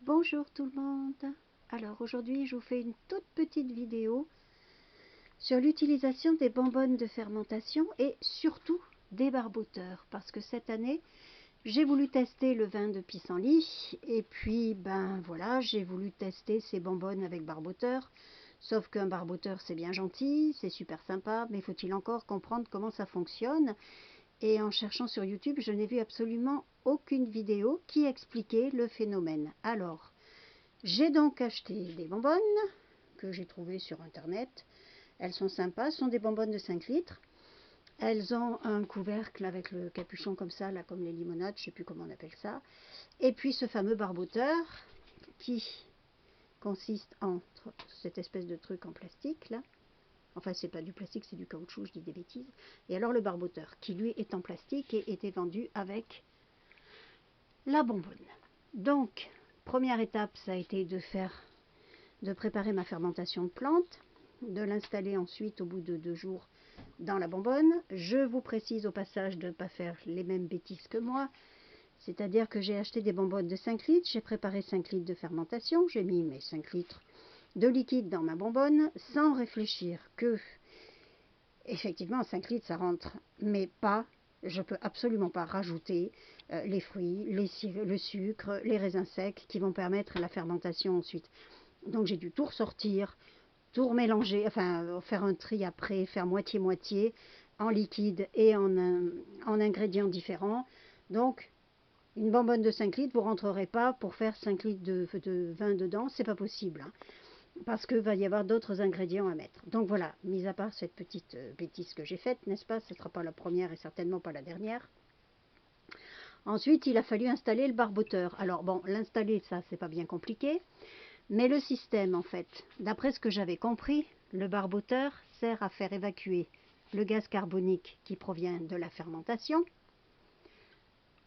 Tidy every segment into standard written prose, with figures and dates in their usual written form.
Bonjour tout le monde. Alors aujourd'hui je vous fais une toute petite vidéo sur l'utilisation des bonbonnes de fermentation et surtout des barboteurs, parce que cette année j'ai voulu tester le vin de pissenlit et puis ben voilà, j'ai voulu tester ces bonbonnes avec barboteur. Sauf qu'un barboteur c'est bien gentil, c'est super sympa, mais faut-il encore comprendre comment ça fonctionne? Et en cherchant sur YouTube, je n'ai vu absolument aucune vidéo qui expliquait le phénomène. Alors, j'ai donc acheté des bonbonnes que j'ai trouvées sur internet. Elles sont sympas, ce sont des bonbonnes de 5 litres. Elles ont un couvercle avec le capuchon comme ça, là comme les limonades, je ne sais plus comment on appelle ça. Et puis ce fameux barboteur qui consiste en cette espèce de truc en plastique là. Enfin, c'est pas du plastique, c'est du caoutchouc, je dis des bêtises. Et alors le barboteur, qui lui est en plastique et était vendu avec la bonbonne. Donc, première étape, ça a été de préparer ma fermentation de plantes, de l'installer ensuite au bout de 2 jours dans la bonbonne. Je vous précise au passage de ne pas faire les mêmes bêtises que moi. C'est-à-dire que j'ai acheté des bonbonnes de 5 litres, j'ai préparé 5 litres de fermentation, j'ai mis mes 5 litres de liquide dans ma bonbonne sans réfléchir que effectivement 5 litres ça rentre, mais pas, je peux absolument pas rajouter les fruits, le sucre, les raisins secs qui vont permettre la fermentation ensuite. Donc j'ai dû tout ressortir, tout remélanger, enfin faire un tri après, faire moitié-moitié en liquide et en ingrédients différents. Donc une bonbonne de 5 litres, vous ne rentrerez pas pour faire 5 litres de vin dedans, c'est pas possible. Hein, parce qu'il va y avoir d'autres ingrédients à mettre. Donc voilà, mis à part cette petite bêtise que j'ai faite, n'est-ce pas, ce ne sera pas la première et certainement pas la dernière. Ensuite, il a fallu installer le barboteur. Alors bon, l'installer, ça, c'est pas bien compliqué. Mais le système, en fait, d'après ce que j'avais compris, le barboteur sert à faire évacuer le gaz carbonique qui provient de la fermentation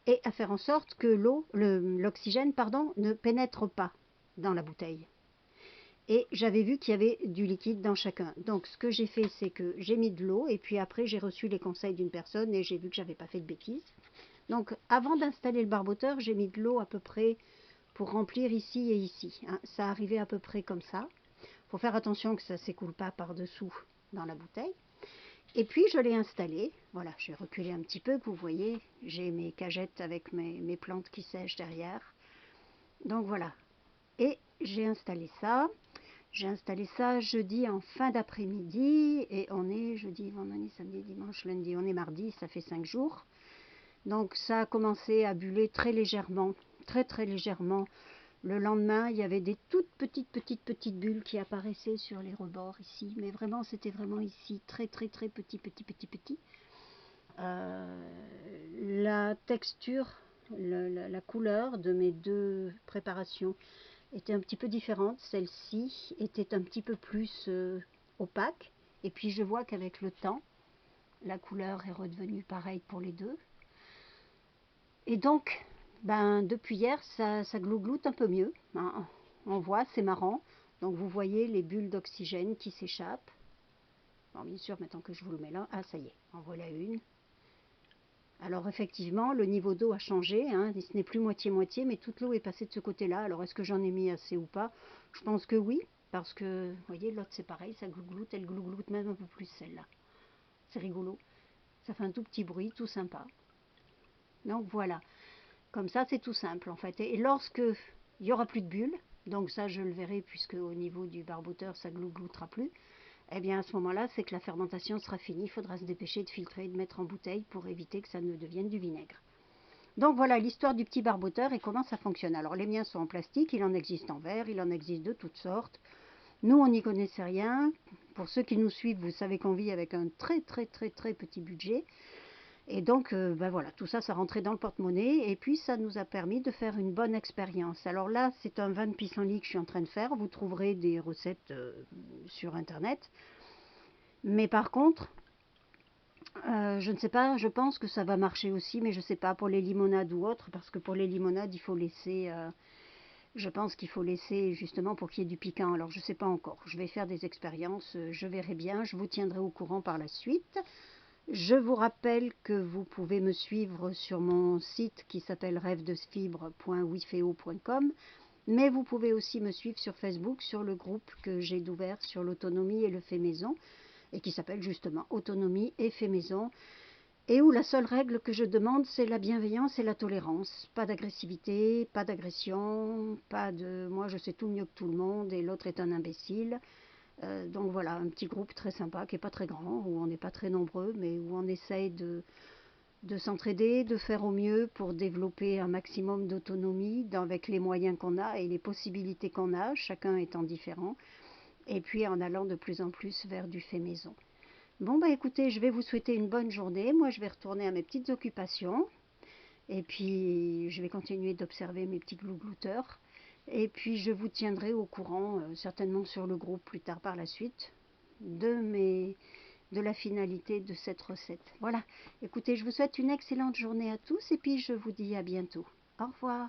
et à faire en sorte que l'oxygène ne pénètre pas dans la bouteille. Et j'avais vu qu'il y avait du liquide dans chacun. Donc ce que j'ai fait, c'est que j'ai mis de l'eau et puis après j'ai reçu les conseils d'une personne et j'ai vu que j'avais pas fait de bêtises. Donc avant d'installer le barboteur, j'ai mis de l'eau à peu près pour remplir ici et ici. Hein. Ça arrivait à peu près comme ça. Il faut faire attention que ça ne s'écoule pas par-dessous dans la bouteille. Et puis je l'ai installé. Voilà, je vais reculer un petit peu, que vous voyez. J'ai mes cagettes avec mes plantes qui sèchent derrière. Donc voilà. Et j'ai installé ça. J'ai installé ça jeudi en fin d'après-midi et on est jeudi, vendredi, samedi, dimanche, lundi, on est mardi, ça fait 5 jours. Donc ça a commencé à buller très légèrement, très légèrement. Le lendemain, il y avait des toutes petites bulles qui apparaissaient sur les rebords ici, mais vraiment c'était vraiment ici, très petit. La texture, la couleur de mes deux préparations était un petit peu différente. Celle-ci était un petit peu plus opaque. Et puis je vois qu'avec le temps, la couleur est redevenue pareille pour les deux. Et donc, ben, depuis hier, ça glougloute un peu mieux. Hein. On voit, c'est marrant. Donc vous voyez les bulles d'oxygène qui s'échappent. Bon, bien sûr, maintenant que je vous le mets là, ah ça y est, en voilà une. Alors effectivement, le niveau d'eau a changé, hein, ce n'est plus moitié-moitié, mais toute l'eau est passée de ce côté-là. Alors est-ce que j'en ai mis assez ou pas? Je pense que oui, parce que, vous voyez, l'autre c'est pareil, ça glougloute, elle glougloute même un peu plus celle-là. C'est rigolo, ça fait un tout petit bruit, tout sympa. Donc voilà, comme ça c'est tout simple en fait. Et lorsque il n'y aura plus de bulles, donc ça je le verrai puisque au niveau du barboteur ça glougloutera plus, eh bien à ce moment-là, c'est que la fermentation sera finie. Il faudra se dépêcher de filtrer et de mettre en bouteille pour éviter que ça ne devienne du vinaigre. Donc voilà l'histoire du petit barboteur et comment ça fonctionne. Alors les miens sont en plastique, il en existe en verre, il en existe de toutes sortes. Nous, on n'y connaissait rien. Pour ceux qui nous suivent, vous savez qu'on vit avec un très petit budget. Et donc, ben voilà, tout ça, ça rentrait dans le porte-monnaie. Et puis, ça nous a permis de faire une bonne expérience. Alors là, c'est un vin de pissenlit que je suis en train de faire. Vous trouverez des recettes sur Internet. Mais par contre, je ne sais pas, je pense que ça va marcher aussi, mais je ne sais pas pour les limonades ou autres, parce que pour les limonades, il faut laisser, je pense qu'il faut laisser justement pour qu'il y ait du piquant. Alors je ne sais pas encore, je vais faire des expériences, je verrai bien, je vous tiendrai au courant par la suite. Je vous rappelle que vous pouvez me suivre sur mon site qui s'appelle rêvedesfibre.wifeo.com, Mais vous pouvez aussi me suivre sur Facebook, sur le groupe que j'ai ouvert sur l'autonomie et le fait maison, et qui s'appelle justement Autonomie et fait maison, et où la seule règle que je demande, c'est la bienveillance et la tolérance. Pas d'agressivité, pas d'agression, pas de « moi je sais tout mieux que tout le monde et l'autre est un imbécile ». Donc voilà, un petit groupe très sympa, qui n'est pas très grand, où on n'est pas très nombreux, mais où on essaye de s'entraider, de faire au mieux pour développer un maximum d'autonomie avec les moyens qu'on a et les possibilités qu'on a, chacun étant différent, et puis en allant de plus en plus vers du fait maison. Bon bah écoutez, je vais vous souhaiter une bonne journée. Moi je vais retourner à mes petites occupations. Et puis je vais continuer d'observer mes petits glouglouteurs. Et puis je vous tiendrai au courant, certainement sur le groupe plus tard par la suite, de la finalité de cette recette. Voilà, écoutez, je vous souhaite une excellente journée à tous et puis je vous dis à bientôt. Au revoir.